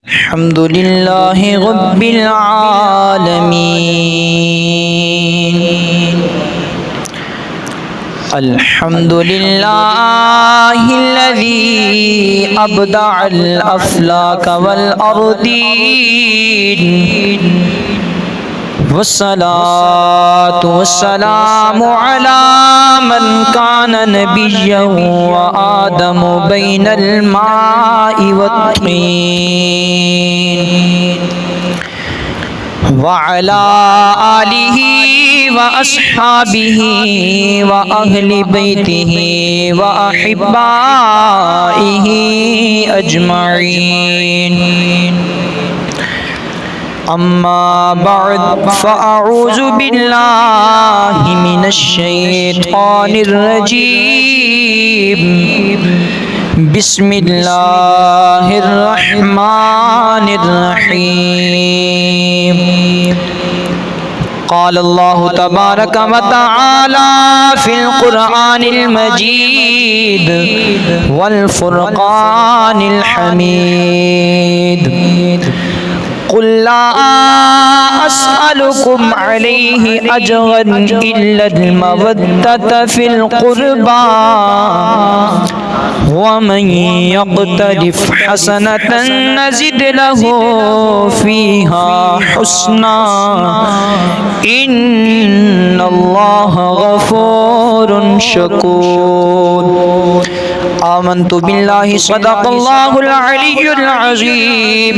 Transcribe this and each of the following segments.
الحمد لله رب العالمين الحمد لله الذي أبدع الأفلاك والأرضين والصلاة والسلام على من كان نبيا وآدم بين الماء والطين وعلى آله وأصحابه وأهل بيته وأحبائه أجمعين أما بعد فأعوذ بالله من الشيطان الرجيم بسم الله الرحمن الرحيم قال الله تبارك وتعالى في القرآن المجيد والفرقان الحميد قل لا أسألكم عليه أجرا إلا المودة في القربى ومن يقترف حسنة نزد له فيها حسنا إن الله غفور شكور آمنت بالله صدق الله العلي العظيم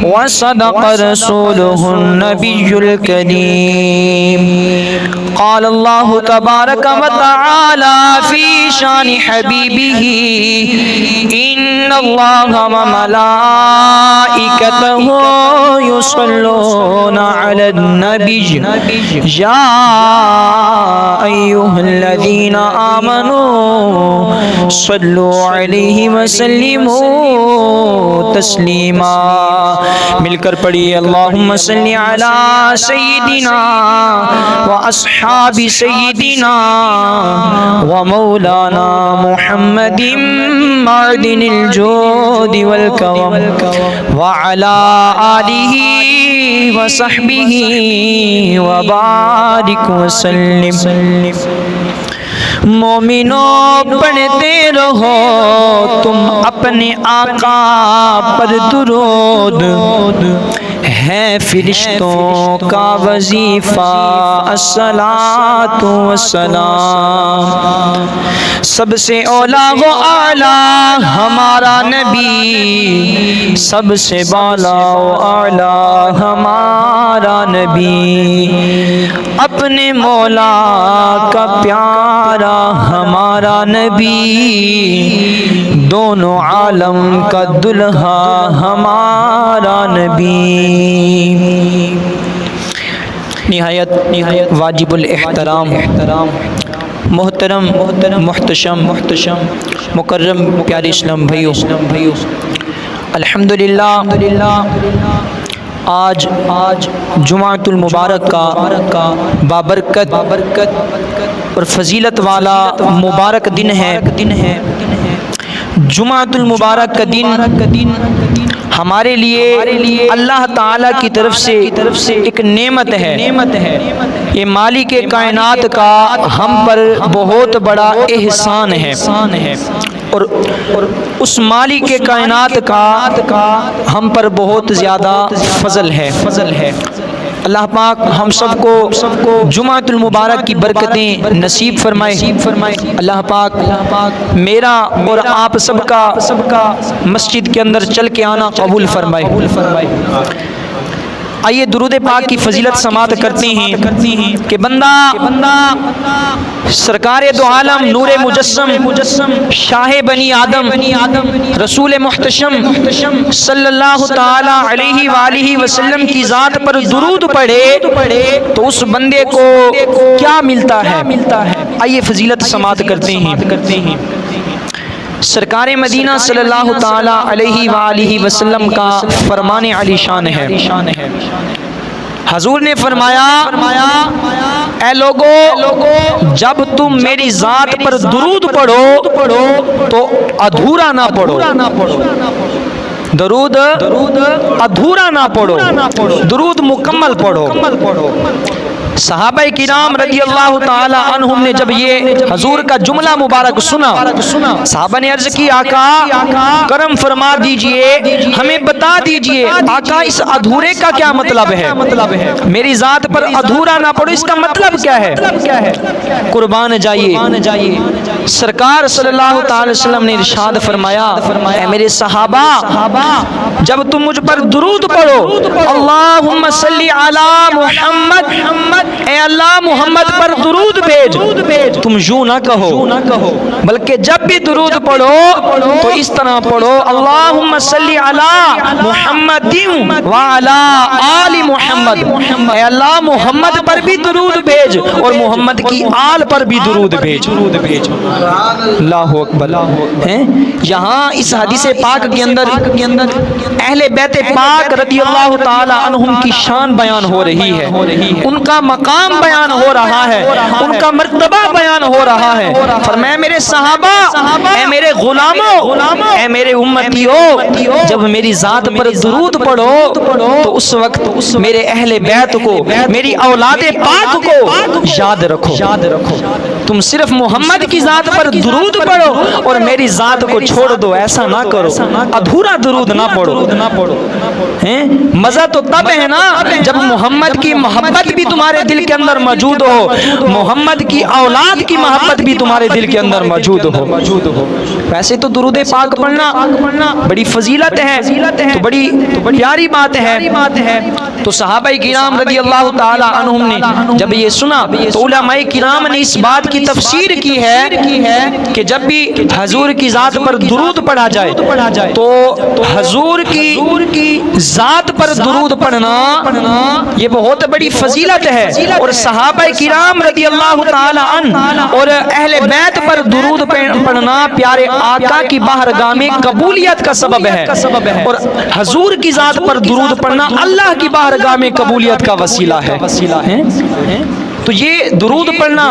وصدق رسوله النبي الكريم قال الله تبارك وتعالى في شان حبيبه إن الله وملائكته يصلون على النبي يا أيها الذين آمنوا صلوا علیہ وسلموا تسلیما مل کر پڑھیے اللہم صلی علی سیدنا واصحاب سیدنا ومولانا محمد معدن الجود والکرم وعلی آلہ وصحبہ وبارک وسلم مومنوں پڑھتے رہو تم اپنے آقا پر درود ہے فرشتوں کا وظیفہ الصلاۃ والسلام سب سے اولا و اعلیٰ ہمارا نبی سب سے بالا و اعلیٰ ہمارا نبی اپنے مولا کا پیارا ہمارا نبی دونوں عالم کا دلہا ہمارا نبی نہایت واجب الاحترام محترم محتشم مکرم پیارے اسلام بھائیو الحمدللہ آج جمعۃ المبارک کا بابرکت اور فضیلت والا مبارک دن ہے جمعۃ المبارک کا دن ہمارے لیے اللہ تعالیٰ کی طرف سے ایک نعمت ہے یہ مالک کائنات کا ہم پر بہت بڑا احسان ہے اور اس مالک کائنات کا ہم پر بہت زیادہ فضل ہے اللہ پاک ہم سب کو جمعۃ المبارک کی برکتیں نصیب فرمائے اللہ پاک میرا اور آپ سب کا مسجد کے اندر چل کے آنا قبول فرمائے آئیے درود پاک کی فضیلت سماعت کرتے ہیں کہ بندہ سرکار دو عالم نور مجسم شاہ بنی آدم رسول محتشم صلی اللہ تعالی علیہ وآلہ وسلم کی ذات پر درود پڑھے تو اس بندے کو کیا ملتا ہے آئیے فضیلت سماعت کرتے ہیں سرکار مدینہ صلی اللہ تعالی علیہ وآلہ وسلم کا فرمان علی شان ہے حضور نے فرمایا اے لوگو جب تم میری ذات پر درود پڑھو تو ادھورا نہ پڑھو درود ادھورا نہ پڑھو، درود مکمل پڑھو۔ صحابہ کرام رضی اللہ تعالی عنہم نے جب یہ حضور کا جملہ مبارک سنا، صحابہ نے عرض کی آقا کرم فرما دیجئے، ہمیں بتا دیجئے آقا اس ادھورے کا کیا مطلب ہے، میری ذات پر ادھورا نہ پڑھو، اس کا مطلب کیا ہے؟ قربان جائیے، سرکار صلی اللہ تعالی وسلم نے ارشاد فرمایا، اے میرے صحابہ جب تم مجھ پر درود پڑھو، اللہم صلی علی محمد، اے اللہ محمد پر درود بھیج، تم یوں نہ کہو بلکہ جب بھی درود پڑھو تو اس طرح پڑھو، اللہم صلی علی محمد وعلی آل محمد، اے اللہ محمد پر بھی درود بھیج اور محمد کی آل پر بھی درود بھیج۔ اللہ اکبر۔ یہاں اس حدیث پاک کے اندر اہل بیت پاک رضی اللہ تعالی عنہم کی شان بیان ہو رہی ہے، ان کا مقام بیان ہو رہا ہے، ان کا مرتبہ بیان ہو رہا ہے۔ فرمایا میرے صحابہ، اے میرے غلاموں، اے میرے امتیوں، جب میری ذات پر درود پڑھو تو اس وقت میرے اہل بیت کو، میری اولاد پاک کو یاد رکھو۔ تم صرف محمد کی ذات پر درود پڑھو اور میری ذات کو چھوڑ دو، ایسا نہ کرو، ادھورا درود نہ پڑھو۔ مزہ تو تب ہے نا جب محمد کی محبت بھی تمہارے دل کے اندر موجود ہو، محمد کی اولاد کی محبت بھی تمہارے دل کے اندر موجود ہو۔ ویسے تو درود پاک پڑھنا بڑی فضیلت ہے، تو بڑی پیاری بات ہے۔ تو صحابہ کرام رضی اللہ تعالی عنہم نے جب یہ سنا تو علماء کرام نے اس بات کی تفسیر کی ہے کہ جب بھی حضور کی ذات پر درود پڑھا جائے تو حضور کی ذات پر درود پڑھنا یہ بہت بڑی فضیلت ہے، اور صحابہ کرام رضی اللہ تعالی عنہ اور اہل بیت پر درود پڑھنا پیارے آقا کی بارگاہ میں قبولیت کا سبب ہے، اور حضور کی ذات پر درود پڑھنا اللہ کی بارگاہ میں قبولیت کا وسیلہ ہے۔ تو یہ درود پڑھنا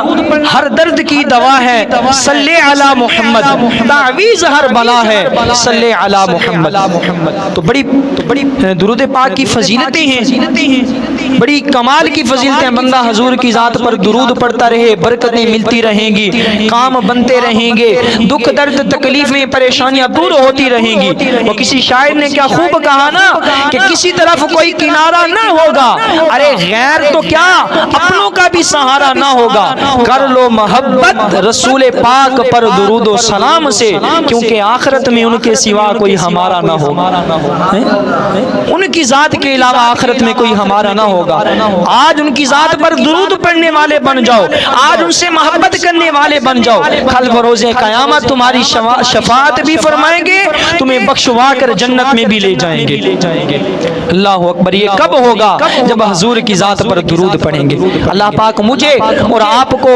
ہر درد کی دوا ہے، صلی علی محمد، تعویذ ہر بلا ہے، صلی علی محمد۔ تو بڑی درود پاک کی فضیلتیں ہیں، بڑی کمال کی فضیلتیں ہیں۔ بندہ حضور کی ذات پر درود پڑھتا رہے، برکتیں ملتی رہیں گی، کام بنتے رہیں گے، دکھ درد تکلیفیں پریشانیاں دور ہوتی رہیں گی۔ وہ کسی شاعر نے کیا خوب کہا نا کہ کسی طرف کوئی کنارہ نہ ہوگا، ارے غیر تو کیا اپنوں کا بھی سہارا نہ ہوگا، کر لو محبت رسول پاک پر درود و سلام سے، کیونکہ آخرت میں ان کے سوا کوئی ہمارا نہ ہوگا، ان کی ذات کے علاوہ آخرت میں کوئی ہمارا نہ ہوگا۔ آج ان کی ذات پر درود پڑھنے والے بن جاؤ، آج ان سے محبت کرنے والے بن جاؤ، کل بروز قیامت تمہاری شفاعت بھی فرمائیں گے، تمہیں بخشوا کر جنت میں بھی لے جائیں گے۔ اللہ اکبر۔ یہ کب ہوگا؟ جب حضور کی ذات پر درود پڑھیں گے۔ اللہ پاک مجھے اور آپ کو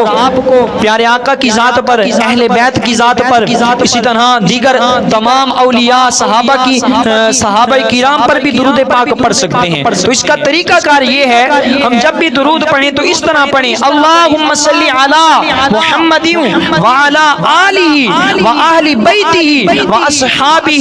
پیارے آقا کی ذات پر، اہل بیت کی ذات پر، اسی طرح دیگر تمام اولیاء صحابہ کرام پر بھی درود پاک پڑھ سکتے ہیں۔ تو اس کا طریقہ کار یہ ہے، ہم جب بھی درود پڑھیں تو اس طرح پڑھیں، اللہم صلی علی محمد وعلی آلہ واہل بیتہ واصحابہ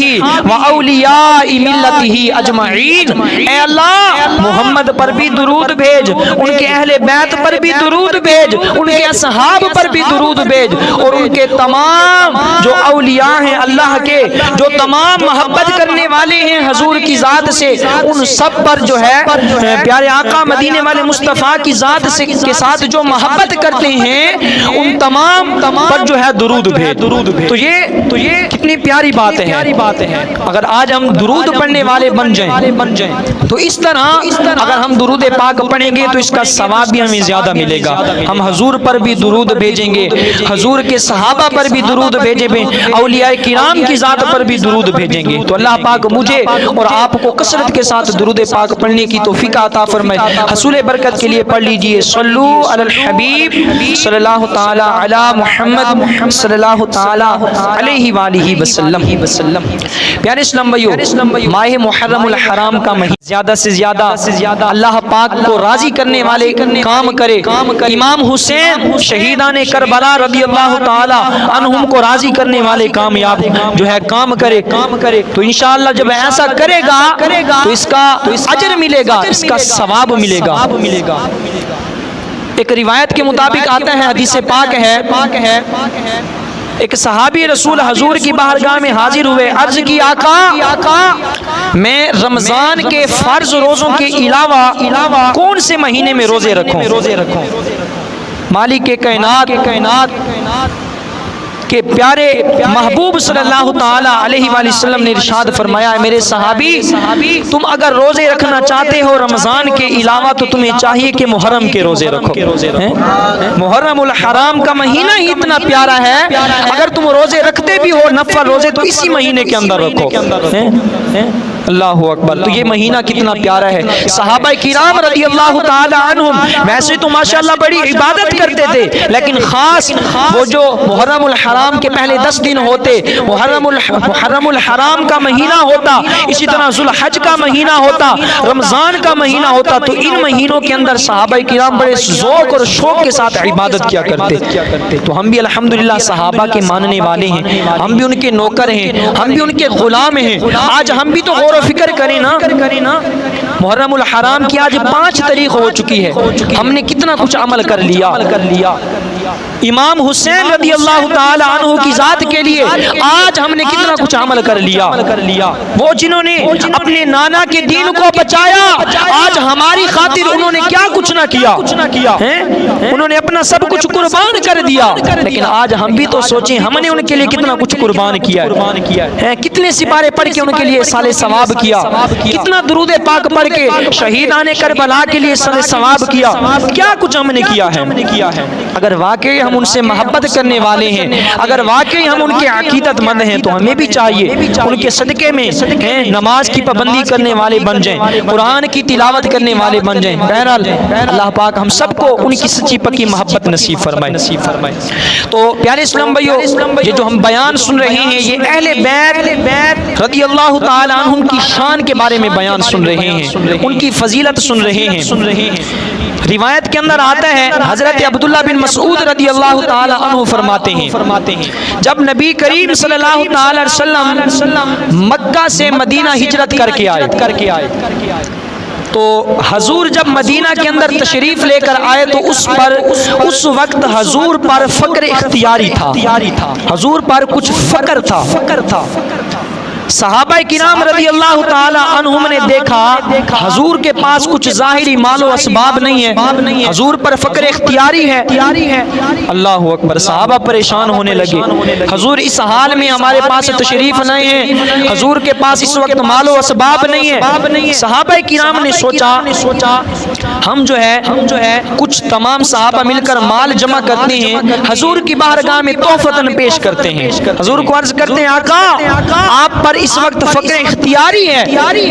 واولیاء ملتہ اجمعین۔ اے اللہ محمد پر بھی درود بھیج، ان کے اہل بیت پر بھی درود بھیج، ان کے اصحاب پر بھی درود بھیج، اور ان کے تمام جو اولیاء ہیں اللہ کے، جو تمام محبت کرنے والے ہیں حضور کی ذات سے، ان سب پر جو ہے پیارے آقا مدینے والے مصطفیٰ کی ذات سے کے ساتھ جو محبت کرتے ہیں ان تمام پر جو ہے درود بھیج۔ تو یہ کتنی پیاری بات ہے۔ اگر آج ہم درود پڑھنے والے بن جائیں تو اس طرح اگر ہم درود پاک پڑھیں گے تو اس کا ثواب بھی ہمیں زیادہ ملے گا۔ ہم حضور پر بھی درود بھیجیں گے، حضور کے صحابہ پر بھی درود بھیجیں گے، اولیاء کرام کی ذات پر بھی درود بھیجیں گے۔ تو اللہ پاک مجھے اور آپ کو کثرت کے ساتھ درود پاک پڑھنے کی توفیق عطا فرمائے۔ حصول برکت کے لیے پڑھ لیجئے صلو علی الحبیب صلی اللہ تعالی علی محمد صلی اللہ تعالی علیہ وآلہ وسلم۔ پیارے اسلام بھائیو، ماہ محرم الحرام کا مہینہ زیادہ سے زیادہ اللہ پاک کو راضی کرنے والے کام کرے۔ امام حسین شہیدان کربلا رضی اللہ تعالی عنہم کو راضی کرنے والے کامیاب جو ہے کام کرے۔ تو انشاءاللہ جب ایسا کرے گا تو اس کا اجر ملے گا، اس کا ثواب ملے گا۔ ایک روایت کے مطابق آتا ہے، حدیث پاک ہے، ایک صحابی رسول حضور کی بارگاہ میں حاضر ہوئے، عرض کی آقا میں رمضان کے فرض روزوں کے علاوہ کون سے مہینے میں روزے رکھوں؟ مالک کائنات کہ پیارے محبوب صلی اللہ تعالی علیہ وآلہ وسلم نے ارشاد فرمایا ہے، میرے صحابی تم اگر روزے رکھنا چاہتے ہو رمضان کے علاوہ تو تمہیں چاہیے کہ محرم کے روزے رکھو۔ محرم الحرام کا مہینہ ہی اتنا پیارا ہے، اگر تم روزے رکھتے بھی ہو نفل روزے تو اسی مہینے کے اندر رکھو۔ اللہ اکبر، تو یہ مہینہ کتنا پیارا ہے۔ صحابہ کرام رضی اللہ تعالی عنہم ویسے تو ماشاءاللہ بڑی عبادت کرتے تھے، لیکن خاص وہ جو محرم الحرام کے پہلے 10 دن ہوتے، محرم الحرام کا مہینہ ہوتا، اسی طرح ذوالحج کا مہینہ ہوتا، رمضان کا مہینہ ہوتا، تو ان مہینوں کے اندر صحابہ کرام بڑے ذوق اور شوق کے ساتھ عبادت کیا کرتے۔ تو ہم بھی الحمدللہ صحابہ کے ماننے والے ہیں، ہم بھی ان کے نوکر ہیں، ہم بھی ان کے غلام ہیں۔ آج ہم بھی تو غور و فکر کریں نا، محرم الحرام کی آج 5 تاریخ ہو چکی ہے، ہم نے کتنا کچھ عمل کر لیا۔ امام حسین رضی اللہ تعالی عنہ کی ذات کے لیے آج ہم نے کتنا کچھ عمل کر لیا۔ وہ جنہوں نے اپنے نانا کے دین کو بچایا، آج ہماری خاطر انہوں نے کیا کچھ نہ کیا، انہوں نے اپنا سب کچھ قربان کر دیا۔ لیکن آج ہم بھی تو سوچیں، ہم نے ان کے لیے کتنا کچھ قربان کیا ہے، کتنے سپارے پڑھ کے ان کے لیے سال ثواب کیا، کتنا درود پاک پڑھ کے شہیدان کربلا کے لیے سال ثواب کیا کچھ ہم نے کیا ہے۔ اگر واقعی ہم ان سے محبت کرنے والے ہیں، اگر واقعی ہم ان کے عقیدت مند ہیں، تو ہمیں بھی چاہیے ان کے صدقے میں نماز کی پابندی کرنے والے بن جائیں، قرآن کی تلاوت کرنے والے بن جائیں۔ بہرحال اللہ پاک ہم سب کو ان کی سچی پکی محبت نصیب فرمائے۔ تو پیارے اسلام بھائیو، یہ جو ہم بیان سن رہے ہیں، یہ اہل بیت رضی اللہ تعالی عنہم کی شان کے بارے میں بیان سن رہے ہیں، ان کی فضیلت سن رہے ہیں۔ روایت کے اندر آتا ہے، حضرت عبداللہ بن مسعود رضی اللہ تعالی عنہ فرماتے ہیں، جب نبی کریم صلی اللہ تعالی علیہ وسلم مکہ سے مدینہ ہجرت کر کے آئے تو حضور جب مدینہ کے اندر تشریف لے کر آئے تو اس وقت حضور پر فقر اختیاری تھا، حضور پر کچھ فقر تھا۔ صحابہ کرام رضی اللہ تعالی عنہم نے دیکھا حضور کے پاس کچھ ظاہری مال و اسباب نہیں ہے، حضور پر فقر اختیاری ہے۔ اللہ اکبر، صحابہ پریشان ہونے لگے، حضور اس حال میں ہمارے پاس تشریف نہیں ہے، حضور کے پاس اس وقت مال و اسباب نہیں ہے۔ صحابہ کرام نے سوچا ہم جو ہے کچھ تمام صحابہ مل کر مال جمع کرتے ہیں، حضور کی بارگاہ میں تحفتاً پیش کرتے ہیں، حضور کو عرض کرتے ہیں آقا آپ پر اس وقت فقر اختیاری ہے،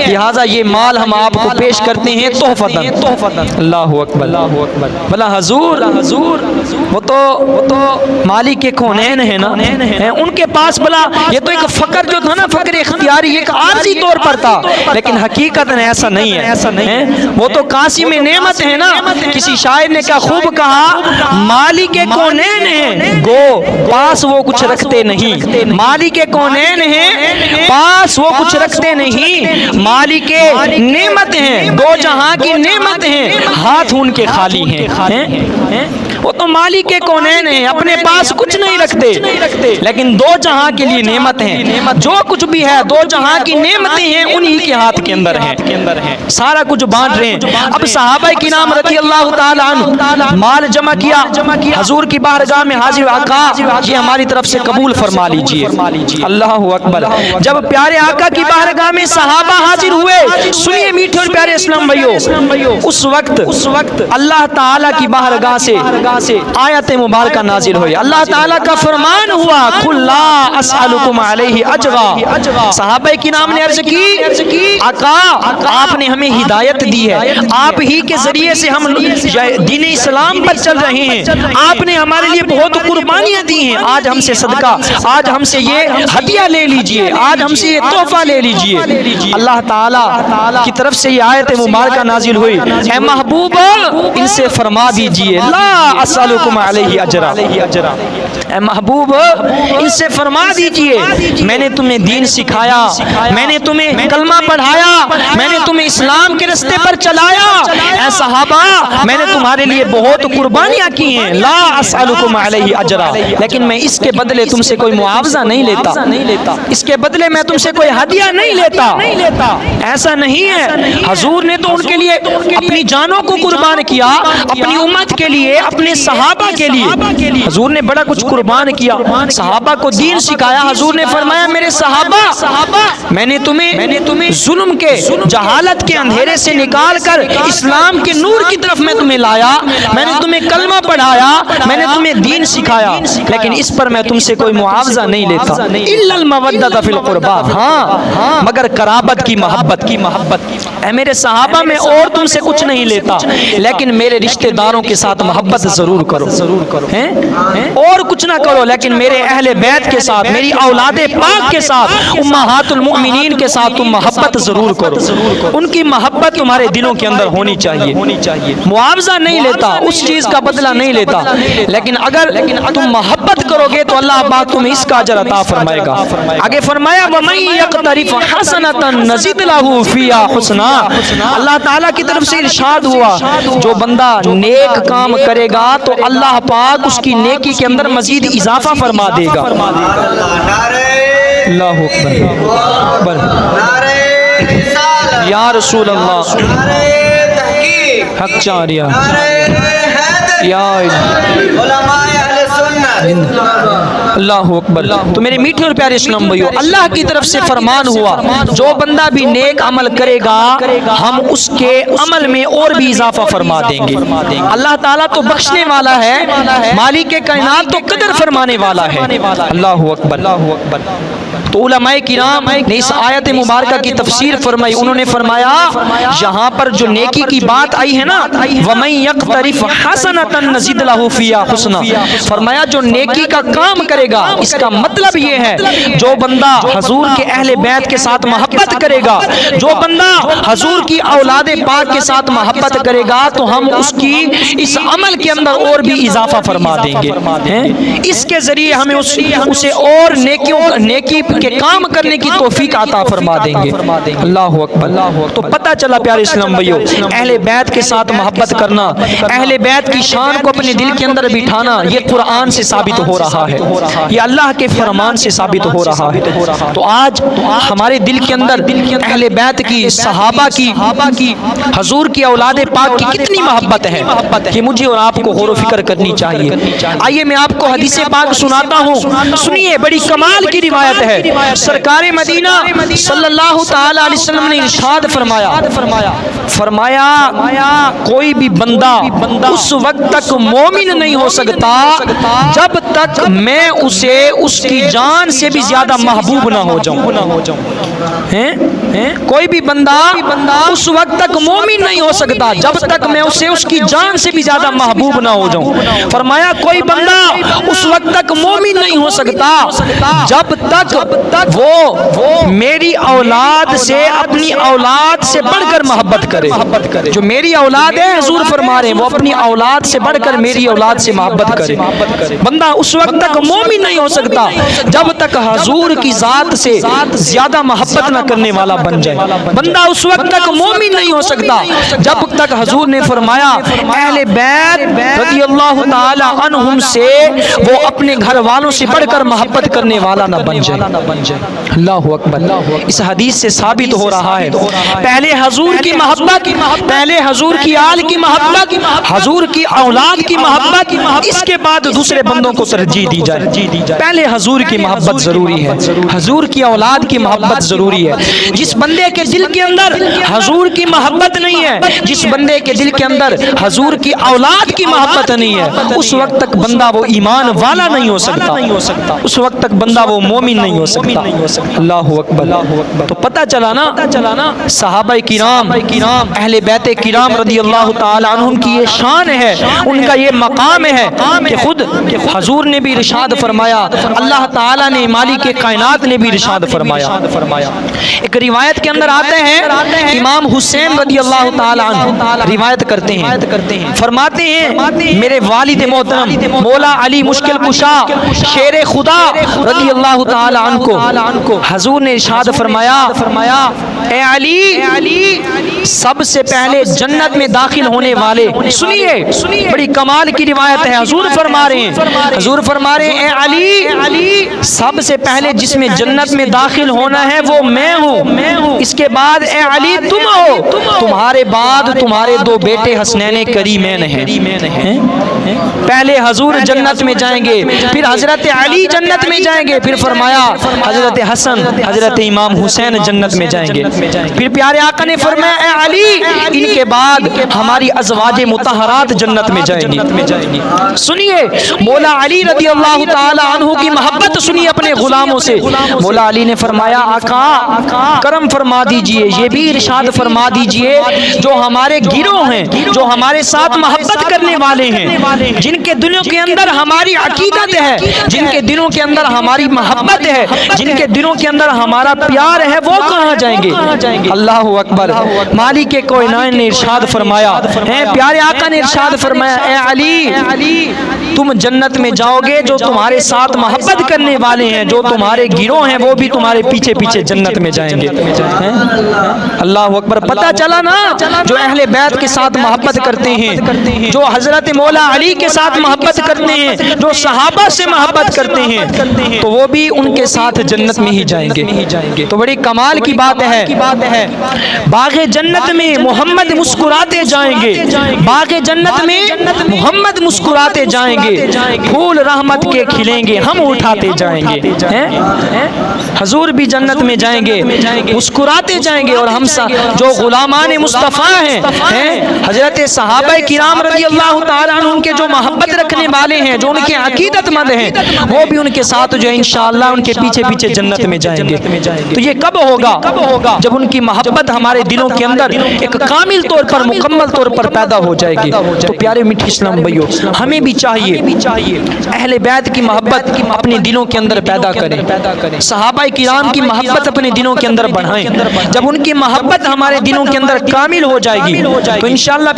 لہذا یہ مال ہم آپ کو پیش کرتے ہیں تحفتاً۔ اللہ اکبر، بلا حضور وہ تو مالک کے کونین ہے نا، ان کے پاس بلا یہ تو ایک فقر جو تھا نا، فقر اختیاری ایک عارضی طور پر تھا، لیکن حقیقت ایسا نہیں ہے، وہ تو قاسم نعمت ہے نا۔ کسی شاعر نے کیا خوب کہا، مالک کے کونین ہیں گو پاس وہ کچھ رکھتے نہیں، مالک کے کونین ہیں پاس وہ کچھ رکھتے نہیں، مالک نعمت ہیں دو جہاں کی نعمت ہیں، ہاتھ ان کے خالی ہیں۔ وہ تو مالک کے کونین ہیں، اپنے پاس کچھ نہیں رکھتے، لیکن دو جہاں کے لیے نعمت ہیں، جو کچھ بھی ہے دو جہاں کی نعمتیں ہیں انہی کے ہاتھ کے اندر ہیں، سارا کچھ بانٹ رہے ہیں۔ اب صحابہ کرام رضی اللہ تعالی عنہ مال جمع کیا، حضور کی بارگاہ میں حاضر، آقا یہ ہماری طرف سے قبول فرما لیجئے۔ اللہ اکبر، جب پیارے آقا کی بارگاہ میں صحابہ حاضر ہوئے، سنیے میٹھے اور پیارے اسلام اسلام بھائیو، اس وقت اللہ تعالیٰ کی بارگاہ سے آیت مبارکہ نازل ہوئی، اللہ تعالیٰ کا فرمان ہوا قُلْ لَا أَسْأَلُكُمْ عَلَيْهِ أَجْرًا۔ صحابہ کرام نے عرض کی آقا آپ نے ہمیں ہدایت دی ہے، آپ ہی کے ذریعے سے ہم دین اسلام پر چل رہے ہیں، آپ نے ہمارے لیے بہت قربانیاں دی ہیں، آج ہم سے صدقہ، آج ہم سے یہ ہدیہ لے لیجئے، آج ہم سے یہ تحفہ لے لیجئے۔ اللہ تعالیٰ کی طرف سے یہ آیت مبارکہ نازل ہوئی، اے محبوب ان سے فرما دیجئے لا اسألکم علیہ اجرا، اے محبوب ان سے فرما دیجئے میں نے تمہیں دین سکھایا، میں نے تمہیں کلمہ پڑھایا، میں نے تمہیں اسلام کے راستے پر چلایا، اے صحابہ میں نے تمہارے لیے بہت قربانیاں کی ہیں، لا اسألکم علیہ اجرا، لیکن میں اس کے بدلے تم سے کوئی معاوضہ نہیں لیتا، اس کے بدلے میں تم سے کوئی ہدیہ نہیں لیتا۔ ایسا نہیں ہے، حضور نے تو ان کے لیے اپنی جانوں کو قربان کیا، اپنی امت کے لیے، اپنے صحابہ کے لیے حضور نے بڑا کچھ قربان کیا، صحابہ کو دین سکھایا۔ حضور نے فرمایا میرے صحابہ میں نے تمہیں ظلم کے، جہالت کے اندھیرے سے نکال کر اسلام کے نور کی طرف میں تمہیں لایا، میں نے تمہیں کلمہ پڑھایا، میں نے تمہیں دین سکھایا، لیکن اس پر میں تم سے کوئی معاوضہ نہیں لیتا، الا المودۃ فی القربى، ہاں مگر قرابت کی محبت، اے میرے صحابہ میں اور تم سے کچھ نہیں لیتا، لیکن میرے رشتہ داروں کے ساتھ محبت ضرور کرو، اور کچھ نہ کرو لیکن میرے اہل بیت کے ساتھ، میری اولاد پاک کے ساتھ، امہات المؤمنین کے ساتھ تم محبت ضرور کرو، ان کی محبت تمہارے دلوں کے اندر ہونی چاہیے۔ معاوضہ نہیں لیتا، اس چیز کا بدلہ نہیں لیتا، لیکن اگر تم محبت کرو گے تو اللہ پاک تمہیں اس کا اجر عطا فرمائے گا۔ آگے فرمایا وَمَن يَقْتَرِفْ حَسَنَةً نَزِدْ لَهُ فِيهَا حُسْنًا، اللہ تعالیٰ کی طرف سے ارشاد ہوا جو بندہ نیک کام کرے گا تو اللہ پاک اس کی نیکی کے اندر مزید اضافہ فرما دے گا۔ اللہ اکبر، یا رسول اللہ، حق چاریہ، یا اللہ اکبر۔ تو میرے میٹھے اور پیارے اسلام بھائیو، اللہ کی طرف سے فرمان ہوا جو بندہ بھی نیک عمل کرے گا ہم اس کے عمل میں اور بھی اضافہ فرما دیں گے۔ اللہ تعالیٰ تو بخشنے والا ہے، مالک کائنات تو قدر فرمانے والا ہے۔ اللہ اکبر۔ تو علماء کرام نے اس آیت مبارکہ کی تفسیر فرمائی، انہوں نے فرمایا یہاں پر جو نیکی کی بات آئی ہے نا وَمَن يَقْتَرِفْ حَسَنَةً نَزِدْ لَهُ فِيهَا حُسْنًا، فرمایا جو نیکی کا کام کرے گا، اس کا مطلب یہ ہے جو بندہ حضور کے اہل بیت کے ساتھ محبت کرے گا، جو بندہ حضور کی اولاد پاک کے ساتھ محبت کرے گا تو ہم اس کی اس عمل کے اندر اور بھی اضافہ فرما دیں گے، اس کے ذریعے ہمیں اسے اور نیکی کے کام کرنے کی توفیق عطا فرما دیں گے۔ اللہ اکبر۔ تو پتہ چلا پیارے اسلام بھائیو، اہل بیت کے ساتھ محبت کرنا، اہل بیت کی شان کو اپنے دل کے اندر بٹھانا، یہ قرآن سے ثابت ہو رہا ہے، یہ اللہ کے فرمان سے ثابت ہو رہا ہے۔ تو آج ہمارے دل کے اندر اہل بیت کی، صحابہ کی، حضور کی اولاد پاک کی کتنی محبت ہے کہ مجھے اور آپ کو غور و فکر کرنی چاہیے۔ آئیے میں آپ کو حدیث پاک سناتا ہوں، سنیے، بڑی کمال کی روایت ہے۔ سرکار مدینہ صلی اللہ تعالی علیہ وسلم نے ارشاد فرمایا کوئی بھی بندہ اس وقت تک مومن نہیں ہو سکتا جب تک میں اسے اس کی جان سے بھی زیادہ محبوب نہ ہو جاؤں۔ کوئی بھی بندہ اس وقت تک مومن نہیں ہو سکتا جب تک میں اسے اس کی جان سے بھی زیادہ محبوب نہ ہو جاؤں۔ فرمایا کوئی بندہ اس وقت تک مومن نہیں ہو سکتا جب تک وہ میری اولاد سے، اپنی اولاد سے بڑھ کر محبت کرے۔ جو میری اولاد ہے، حضور فرما رہے ہیں، وہ اپنی اولاد سے بڑھ کر میری اولاد سے محبت کرے۔ بندہ اس وقت تک مومن نہیں ہو سکتا جب تک حضور کی ذات سے زیادہ محبت نہ کرنے والا بن جائے۔ بندہ اس وقت تک مومن نہیں ہو سکتا جب تک حضور نے فرمایا اہل بیت رضی اللہ تعالی عنہم سے وہ اپنے گھر والوں سے بڑھ کر محبت کرنے والا نہ بن جائے۔ اللہ اکبر۔ اس حدیث سے ثابت ہو رہا ہے پہلے حضور کی محبت، پہلے حضور کی آل کی محبت، حضور کی اولاد کی محبت، اس کے بعد دوسرے بندوں کو ترجیح دی جائے۔ پہلے حضور کی محبت ضروری ہے، حضور کی اولاد کی محبت ضروری ہے۔ جس بندے کے دل کے اندر حضور کی محبت نہیں ہے، جس بندے کے دل کے اندر حضور کی اولاد کی محبت نہیں ہے، اس وقت تک بندہ وہ ایمان والا نہیں ہو سکتا، اس وقت تک بندہ وہ مومن نہیں ہو سکتا۔ اللہ اکبر۔ تو پتہ چلا نا صحابہ کرام، اہل بیت کرام رضی اللہ تعالی عنہم کی یہ شان ہے، ان کا یہ مقام ہے کہ خود حضور نے بھی ارشاد فرمایا، اللہ تعالی نے مالک کائنات نے بھی ارشاد فرمایا۔ ایک روایت کے اندر آتے ہیں امام حسین رضی اللہ تعالی عنہ روایت کرتے ہیں، فرماتے ہیں میرے والد محترم مولا علی مشکل کشا شیر خدا رضی اللہ تعالی عنہ کو حضور نے ارشاد فرمایا اے علی سب سے پہلے جنت میں داخل ہونے والے، سنیے بڑی کمال کی روایت ہے، حضور فرما رہے ہیں اے علی سب سے پہلے جس میں جنت میں داخل ہونا ہے وہ میں ہوں، اس کے بعد اے علی تم ہو، تمہارے بعد تمہارے دو بیٹے حسنین کریمین ہیں۔ پہلے حضور جنت میں جائیں گے، پھر حضرت علی جنت میں جائیں گے، پھر فرمایا حضرت حسن حضرت امام حسین جنت میں جائیں گے، پھر پیارے آقا نے فرمایا اے علی ان کے بعد ہماری ازواج مطہرات جنت میں جائیں گی۔ سنیے مولا علی رضی اللہ تعالی عنہ کی محبت سنیے اپنے غلاموں سے۔ مولا علی نے فرمایا آقا کرم فرما دیجئے، یہ بھی ارشاد فرما دیجئے جو ہمارے گروہ ہیں، جو ہمارے ساتھ محبت کرنے والے ہیں، جن کے دلوں کے اندر ہماری عقیدت ہے، جن کے دلوں کے اندر ہماری محبت ہے، جن کے دلوں کے اندر ہمارا پیار ہے، وہ کہاں جائیں گے؟ اللہ اکبر۔ مالک کائنات نے ارشاد فرمایا، پیارے آقا نے ارشاد فرمایا اے علی تم جنت میں جاؤ گے، جو تمہارے ساتھ محبت کرنے والے ہیں، جو تمہارے گروہ ہیں، وہ بھی تمہارے پیچھے پیچھے جنت میں جائیں گے۔ اللہ اکبر۔ پتہ چلا نا جو اہل بیت کے ساتھ محبت کرتے ہیں، جو حضرت مولا علی کے ساتھ محبت کرتے ہیں، جو صحابہ سے محبت کرتے ہیں، تو وہ بھی ان کے ساتھ جنت میں ہی جائیں گے۔ تو بڑی کمال کی بات ہے، باغ جنت میں محمد مسکراتے جائیں گے، باغ جنت میں محمد مسکراتے جائیں گے، پھول رحمت کے کھلیں گے، ہم اٹھاتے جائیں گے۔ حضور بھی جنت میں جائیں گے، مسکراتے جائیں گے، اور ہم جو غلامان مصطفیٰ ہیں، حضرت صحابہ کرام رضی اللہ تعالی عنہ ان کے جو محبت رکھنے والے ہیں، جو ان کے عقیدت مند ہیں، وہ بھی ان کے ساتھ جو ہے انشاءاللہ ان کے پیچھے پیچھے جنت میں جائیں گے۔ تو یہ کب ہوگا؟ جب ان کی محبت ہمارے دلوں کے اندر ایک کامل طور پر مکمل طور پر پیدا ہو جائے گی۔ تو پیارے میٹھے اسلام بھائیو، ہمیں بھی چاہیے اہل بیت کی محبت اپنے دلوں کے اندر پیدا کریں، صحابہ کرام کی محبت اپنے دلوں کے اندر بڑھائیں۔ جب ان کی محبت ہمارے دلوں کے اندر کامل ہو جائے گی تو انشاءاللہ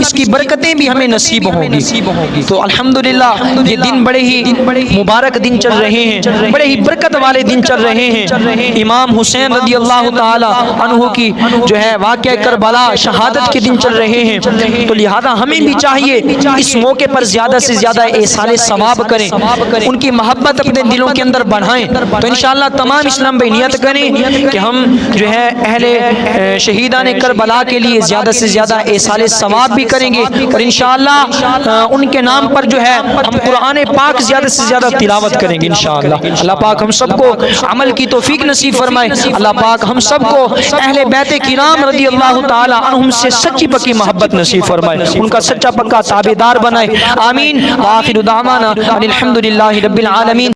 اس کی برکتیں بھی ہمیں نصیب ہوں گی۔ تو الحمدللہ یہ دن بڑے ہی مبارک دن چل رہے ہیں، بڑے ہی برکت والے دن چل رہے ہیں۔ امام حسین رضی اللہ تعالی عنہ کی جو ہے واقعہ کربلا شہادت کے دن چل رہے ہیں، تو لہذا ہمیں بھی چاہیے اس موقع پر زیادہ سے زیادہ ایصال ثواب کریں، ان کی محبت اپنے دلوں کے اندر بڑھائیں۔ تو انشاءاللہ تمام اسلام بھائی نیت کریں کہ ہم جو ہے اہل شہیدان کربلا کے لیے زیادہ سے زیادہ ایصال ثواب بھی کریں گے، اور انشاءاللہ ان کے نام پر جو ہے ہم قرآن پاک زیادہ سے زیادہ تلاوت کریں گے انشاءاللہ۔ اللہ پاک ہم سب کو عمل کی توفیق نصیب فرمائے، اللہ پاک ہم سب کو اہل بیت کرام رضی اللہ تعالی عنہم سے سچی پکی محبت نصیب فرمائے، ان کا سچا پکا تابعدار بنائے، آمین۔ وآخر دعوانا الحمدللہ رب العالمین۔